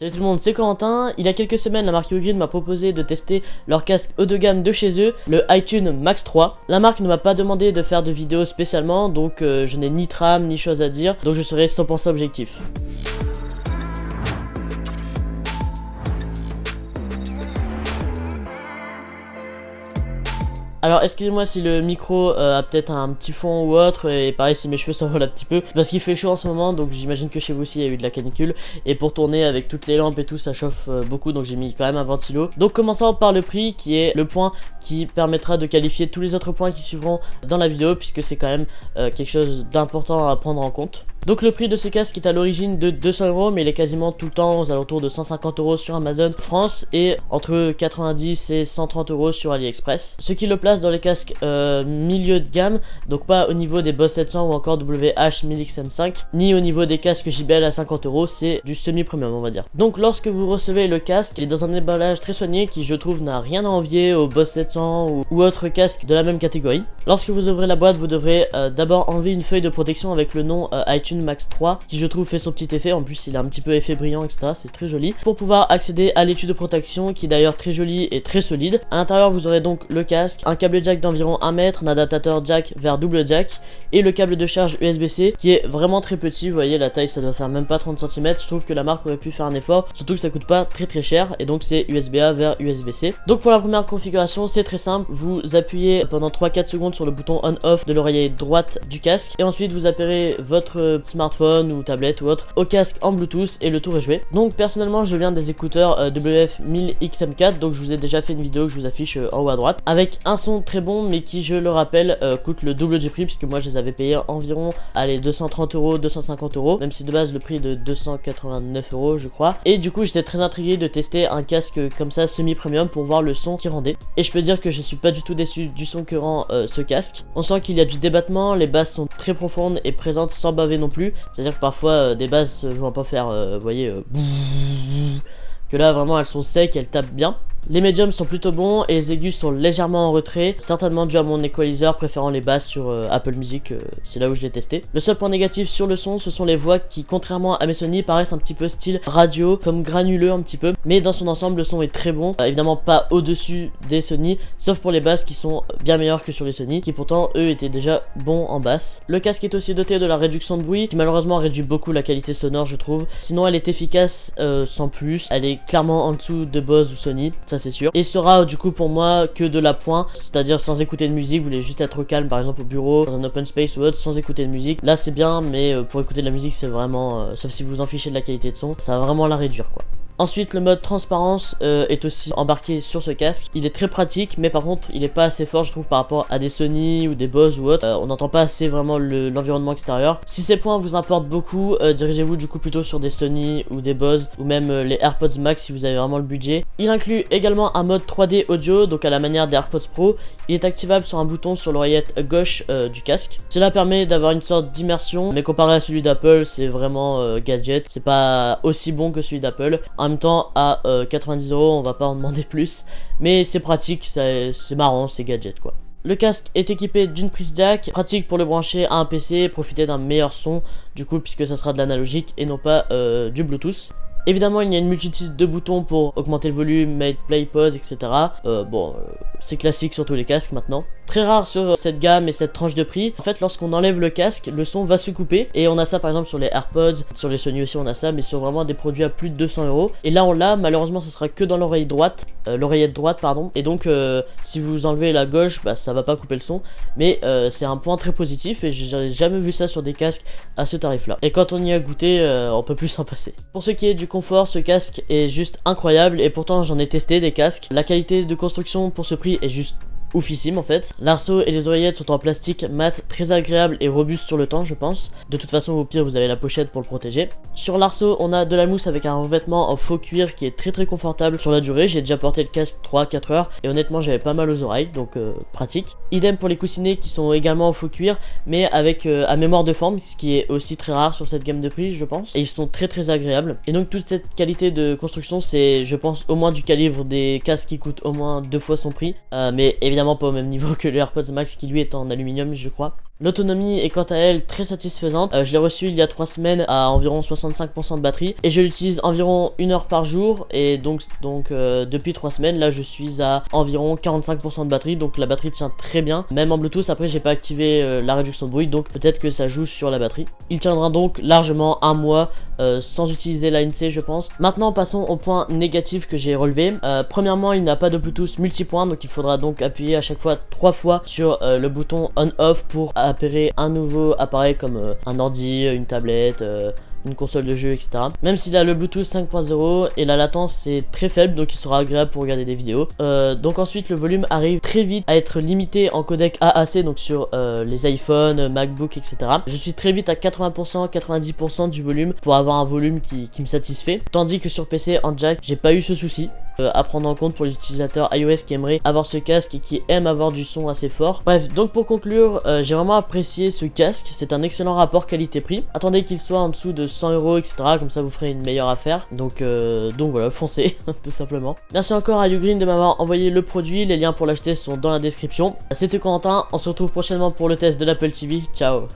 Salut tout le monde, c'est Corentin. Il y a quelques semaines, la marque Ugreen m'a proposé de tester leur casque haut de gamme de chez eux, le iTunes Max 3. La marque ne m'a pas demandé de faire de vidéo spécialement, donc je n'ai ni trame ni chose à dire, donc je serai 100% objectif. Alors excusez-moi si le micro a peut-être un petit fond ou autre, et pareil si mes cheveux s'envolent un petit peu, parce qu'il fait chaud en ce moment, donc j'imagine que chez vous aussi il y a eu de la canicule, et pour tourner avec toutes les lampes et tout ça chauffe beaucoup, donc j'ai mis quand même un ventilo. Donc commençons par le prix, qui est le point qui permettra de qualifier tous les autres points qui suivront dans la vidéo, puisque c'est quand même quelque chose d'important à prendre en compte. Donc le prix de ce casque est à l'origine de 200€, mais il est quasiment tout le temps aux alentours de 150€ sur Amazon France et entre 90 et 130€ sur AliExpress. Ce qui le place dans les casques milieu de gamme, donc pas au niveau des Boss 700 ou encore WH-1000XM5, ni au niveau des casques JBL à 50€, c'est du semi-premium on va dire. Donc lorsque vous recevez le casque, il est dans un emballage très soigné qui je trouve n'a rien à envier aux Boss 700 ou autres casques de la même catégorie. Lorsque vous ouvrez la boîte, vous devrez d'abord enlever une feuille de protection avec le nom iTunes Max 3 qui je trouve fait son petit effet. En plus il a un petit peu effet brillant etc, c'est très joli, pour pouvoir accéder à l'étui de protection qui est d'ailleurs très joli et très solide. À l'intérieur vous aurez donc le casque, un câble jack d'environ 1 mètre, un adaptateur jack vers double jack et le câble de charge USB-C qui est vraiment très petit. Vous voyez la taille, ça doit faire même pas 30 cm. Je trouve que la marque aurait pu faire un effort, surtout que ça coûte pas très cher, et donc c'est USB-A vers USB-C. Donc pour la première configuration c'est très simple, vous appuyez pendant 3-4 secondes sur le bouton on-off de l'oreiller droite du casque et ensuite vous appellerez votre smartphone ou tablette ou autre au casque en Bluetooth et le tour est joué. Donc personnellement je viens des écouteurs WF-1000XM4, donc je vous ai déjà fait une vidéo que je vous affiche en haut à droite, avec un son très bon mais qui, je le rappelle, coûte le double du prix, puisque moi je les avais payés environ 230€, 250€, même si de base le prix est de 289€ je crois. Et du coup j'étais très intrigué de tester un casque comme ça semi-premium pour voir le son qu'il rendait, et je peux dire que je suis pas du tout déçu du son que rend ce casque. On sent qu'il y a du débattement, les basses sont très profondes et présentes sans baver non plus, c'est à dire que parfois des basses vont pas faire vous voyez que là vraiment elles sont secs, elles tapent bien. Les médiums sont plutôt bons et les aigus sont légèrement en retrait, certainement dû à mon equalizer préférant les basses sur Apple Music, c'est là où je l'ai testé. Le seul point négatif sur le son, ce sont les voix qui, contrairement à mes Sony, paraissent un petit peu style radio, comme granuleux un petit peu, mais dans son ensemble le son est très bon, évidemment pas au-dessus des Sony, sauf pour les basses qui sont bien meilleures que sur les Sony, qui pourtant eux étaient déjà bons en basse. Le casque est aussi doté de la réduction de bruit, qui malheureusement réduit beaucoup la qualité sonore je trouve, sinon elle est efficace sans plus, elle est clairement en dessous de Bose ou Sony, ça c'est sûr, et sera du coup pour moi que de l'appoint, c'est-à-dire sans écouter de musique, vous voulez juste être calme par exemple au bureau, dans un open space ou autre, sans écouter de musique, là c'est bien, mais pour écouter de la musique c'est vraiment, sauf si vous en fichez de la qualité de son, ça va vraiment la réduire quoi. Ensuite le mode transparence est aussi embarqué sur ce casque, il est très pratique, mais par contre il est pas assez fort je trouve par rapport à des Sony ou des Bose ou autres, on n'entend pas assez vraiment l'environnement extérieur. Si ces points vous importent beaucoup, dirigez-vous du coup plutôt sur des Sony ou des Bose ou même les AirPods Max si vous avez vraiment le budget. Il inclut également un mode 3D audio, donc à la manière des AirPods Pro, il est activable sur un bouton sur l'oreillette gauche du casque. Cela permet d'avoir une sorte d'immersion, mais comparé à celui d'Apple c'est vraiment gadget, c'est pas aussi bon que celui d'Apple. En même temps à 90€, on va pas en demander plus, mais c'est pratique, c'est marrant, c'est gadget quoi. Le casque est équipé d'une prise jack, pratique pour le brancher à un PC et profiter d'un meilleur son du coup, puisque ça sera de l'analogique et non pas du Bluetooth. Évidemment il y a une multitude de boutons pour augmenter le volume, make, play, pause, etc. C'est classique sur tous les casques maintenant. Très rare sur cette gamme et cette tranche de prix. En fait lorsqu'on enlève le casque, le son va se couper, et on a ça par exemple sur les AirPods, sur les Sony aussi on a ça, mais sur vraiment des produits à plus de 200€. Et là on l'a, malheureusement ça sera que dans l'oreillette droite pardon, et donc si vous enlevez la gauche, bah ça va pas couper le son, mais c'est un point très positif et j'ai jamais vu ça sur des casques à ce tarif là. Et quand on y a goûté, on peut plus s'en passer. Pour ce qui est du confort, ce casque est juste incroyable, et pourtant j'en ai testé des casques. La qualité de construction pour ce prix est juste oufissime en fait. L'arceau et les oreillettes sont en plastique mat, très agréable et robuste sur le temps je pense. De toute façon au pire vous avez la pochette pour le protéger. Sur l'arceau on a de la mousse avec un revêtement en faux cuir qui est très confortable sur la durée. J'ai déjà porté le casque 3-4 heures et honnêtement j'avais pas mal aux oreilles, donc pratique. Idem pour les coussinets qui sont également en faux cuir, mais avec à mémoire de forme, ce qui est aussi très rare sur cette gamme de prix je pense, et ils sont très agréables. Et donc toute cette qualité de construction c'est je pense au moins du calibre des casques qui coûtent au moins 2 fois son prix, mais évidemment pas au même niveau que le AirPods Max qui lui est en aluminium je crois. L'autonomie est quant à elle très satisfaisante. Je l'ai reçu il y a 3 semaines à environ 65% de batterie et je l'utilise environ 1 heure par jour, et donc depuis 3 semaines là je suis à environ 45% de batterie, donc la batterie tient très bien même en Bluetooth. Après j'ai pas activé la réduction de bruit, donc peut-être que ça joue sur la batterie. Il tiendra donc largement un mois sans utiliser l'ANC je pense. Maintenant passons aux points négatifs que j'ai relevés. Premièrement, il n'a pas de Bluetooth multipoint, donc il faudra donc appuyer à chaque fois 3 fois sur le bouton on-off pour appairer un nouveau appareil comme un ordi, une tablette, une console de jeu, etc. Même s'il a le Bluetooth 5.0 et la latence est très faible, donc il sera agréable pour regarder des vidéos. Donc ensuite le volume arrive très vite à être limité en codec AAC, donc sur les iPhones, MacBook, etc. Je suis très vite à 80%, 90% du volume pour avoir un volume qui me satisfait, tandis que sur PC en jack j'ai pas eu ce souci. À prendre en compte pour les utilisateurs iOS qui aimeraient avoir ce casque et qui aiment avoir du son assez fort. Bref, donc pour conclure, j'ai vraiment apprécié ce casque, c'est un excellent rapport qualité-prix. Attendez qu'il soit en dessous de 100 €, etc. Comme ça vous ferez une meilleure affaire. Donc voilà, foncez, tout simplement. Merci encore à Ugreen de m'avoir envoyé le produit, les liens pour l'acheter sont dans la description. C'était Corentin, on se retrouve prochainement pour le test de l'Apple TV, ciao.